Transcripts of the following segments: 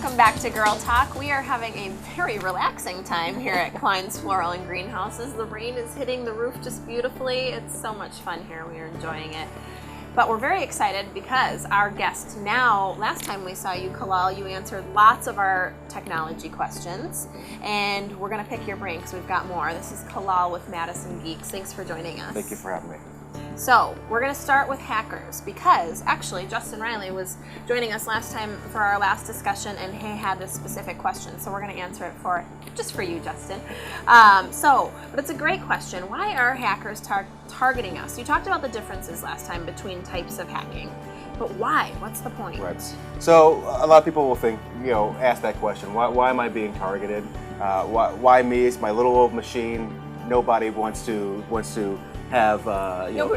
welcome back to Girl Talk. We are having a very relaxing time here at Klein's Floral and Greenhouses. The rain is hitting the roof just beautifully. It's so much fun here. We are enjoying it. But we're very excited because our guest now, last time we saw you, Kalal, you answered lots of our technology questions. And we're going to pick your brain because we've got more. This is Kalal with Madison Geeks. Thanks for joining us. Thank you for having me. So we're going to start with hackers because actually Justin Riley was joining us last time for our last discussion and he had this specific question. So we're going to answer it just for you, Justin. But it's a great question. Why are hackers targeting us? You talked about the differences last time between types of hacking, but why? What's the point? Right. So a lot of people will think, ask that question. Why am I being targeted? Why me? It's my little old machine. Nobody wants to have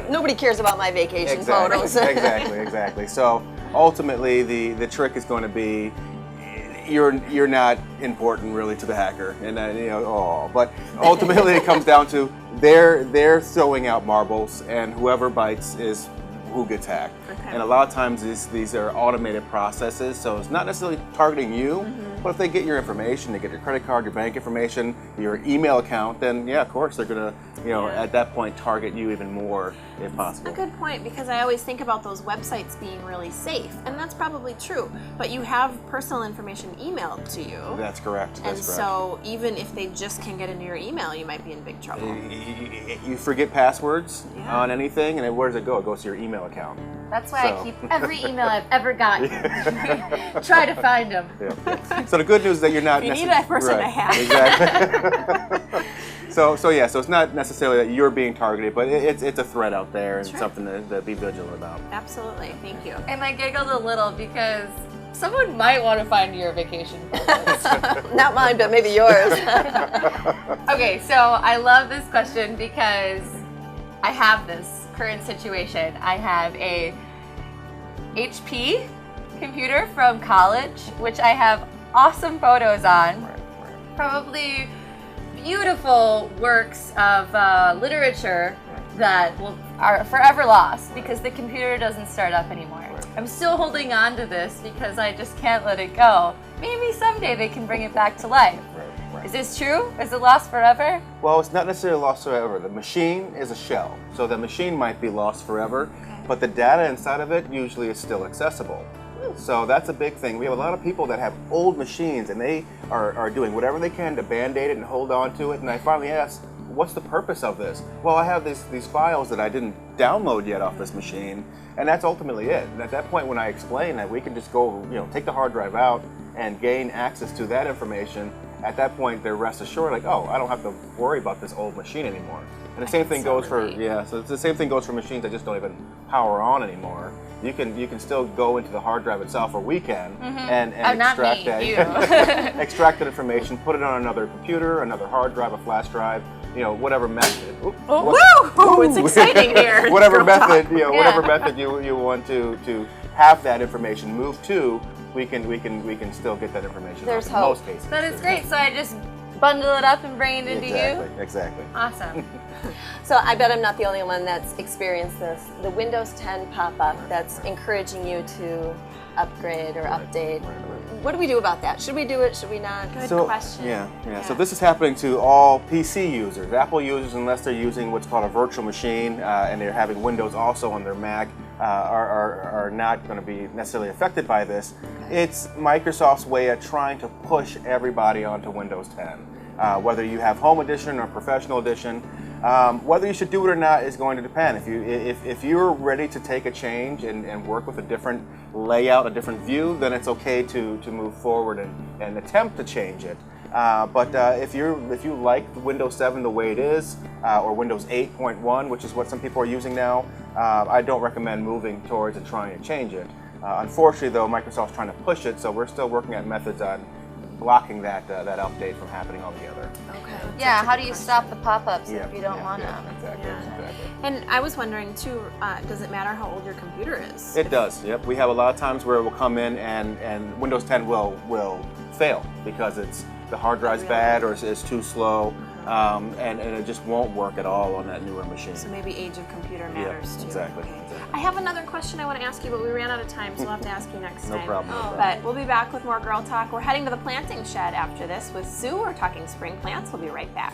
nobody cares about my vacation photos. exactly. So ultimately, the trick is going to be you're not important really to the hacker, and but ultimately it comes down to they're throwing out marbles, and whoever bites is who gets hacked. Okay. And a lot of times these are automated processes, so it's not necessarily targeting you, but if they get your information, they get your credit card, your bank information, your email account, then yeah, of course they're gonna, at that point target you even more if possible. A good point, because I always think about those websites being really safe, and that's probably true, but you have personal information emailed to you. That's correct. So even if they just can get into your email, you might be in big trouble. You forget passwords on anything, and where does it go? It goes to your email account. That's why I keep every email I've ever gotten. Try to find them. Yeah. So the good news is that you're not. You need that person to hack. Exactly. So it's not necessarily that you're being targeted, but it's a threat out there and something to be vigilant about. Absolutely. Thank you. And I giggled a little because someone might want to find your vacation photos. Not mine, but maybe yours. Okay, so I love this question because I have this current situation. I have a HP computer from college, which I have awesome photos on. Probably beautiful works of literature that are forever lost because the computer doesn't start up anymore. I'm still holding on to this because I just can't let it go. Maybe someday they can bring it back to life. Is this true? Is it lost forever? Well, it's not necessarily lost forever. The machine is a shell, so the machine might be lost forever, but the data inside of it usually is still accessible. So that's a big thing. We have a lot of people that have old machines and they are doing whatever they can to band-aid it and hold on to it. And I finally asked, what's the purpose of this? Well, I have these files that I didn't download yet off this machine, and that's ultimately it. And at that point, when I explain that we can just go, take the hard drive out and gain access to that information, at that point they're rest assured, like, oh, I don't have to worry about this old machine anymore. And the same thing goes for so it's the same thing goes for machines that just don't even power on anymore. You can still go into the hard drive itself, or we can, and extract extract that information, put it on another computer, another hard drive, a flash drive, whatever method. It's exciting here. Whatever method, whatever method you want to have that information move to, we can still get that information. There's in hope. most cases. That is great. So I just bundle it up and bring it into you? Exactly. Awesome. So I bet I'm not the only one that's experienced this. The Windows 10 pop-up that's encouraging you to upgrade or update. What do we do about that? Should we do it? Should we not? Good question. Yeah. So this is happening to all PC users. Apple users, unless they're using what's called a virtual machine and they're having Windows also on their Mac, are not going to be necessarily affected by this. It's Microsoft's way of trying to push everybody onto Windows 10. Whether you have Home Edition or Professional Edition, whether you should do it or not is going to depend. If you're ready to take a change and work with a different layout, a different view, then it's okay to move forward and attempt to change it. But if you like Windows 7 the way it is, or Windows 8.1, which is what some people are using now, I don't recommend moving towards and trying to change it. Unfortunately, though, Microsoft's trying to push it, so we're still working at methods on blocking that update from happening altogether. Okay. Yeah, how do you stop the pop-ups if you don't want them? Exactly. And I was wondering too, does it matter how old your computer is? It does, yep. We have a lot of times where it will come in and Windows 10 will fail because the hard drive's bad or it's too slow. and it just won't work at all on that newer machine. So maybe age of computer matters too. Exactly. Okay. Exactly. I have another question I want to ask you, but we ran out of time, so we'll have to ask you next No time. problem. No problem. But we'll be back with more Girl Talk. We're heading to the planting shed after this with Sue. We're talking spring plants. We'll be right back.